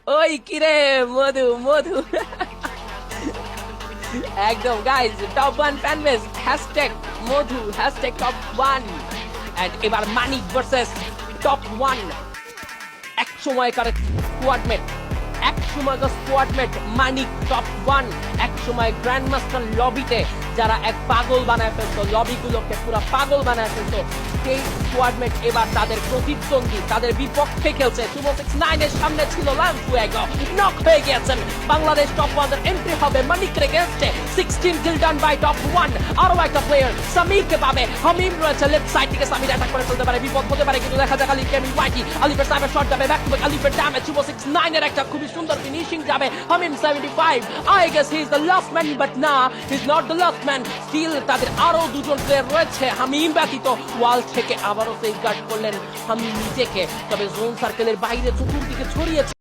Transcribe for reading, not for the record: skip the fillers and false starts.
ওই কিরে মধু মধু একদম guys top one fan base hashtag Madhu hashtag top one and এবার মানিক ভার্সেস টপ ওয়ান এক সময়কার স্কোয়াডমেট এক সময়কার স্কোয়াডমেট মানিক টপ ওয়ান এক সময় গ্র্যান্ড মাস্টার লবিতে যারা এক পাগল বানায় ফেলতো লবিগুলোকে পুরো পাগল বানায় ফেলতো সেই স্কোয়াডমেট এবার তাদের প্রতিদ্বন্দ্বী তাদের বিপক্ষে খেলছে 269 এর সামনে ছিল লামফুয়েগো নক হয়ে গিয়েছেন বাংলাদেশ টপ ওয়ানের এন্ট্রি হবে মানিকের এগেইনস্টে 16 কিল ডান বাই টপ ওয়ান আরো একটা প্লেয়ার সামিরকে পাবে হামিম রয়েছে লেফট সাইড থেকে সামির অ্যাটাক করে ফেলতে পারে বিপদ হতে পারে কিন্তু দেখা যাক আলিফ কেমিন ওয়াইটি আলিফের সাইডে শট যাবে ব্যাক টু ব্যাক আলিফের ড্যামেজ 269 এর একটা খুবই সুন্দর ফিনিশিং যাবে Hamim 75 I guess he is the last man but না he is not the last man still তাদের আরো দুজন প্লেয়ার রয়েছে হামিম ব্যতীত ওয়াল থেকে আবারও সেফ গার্ড করলেন হামিম নিজেকে তবে জোন সার্কেলের বাইরে চতুর্দিকে ছড়িয়েছে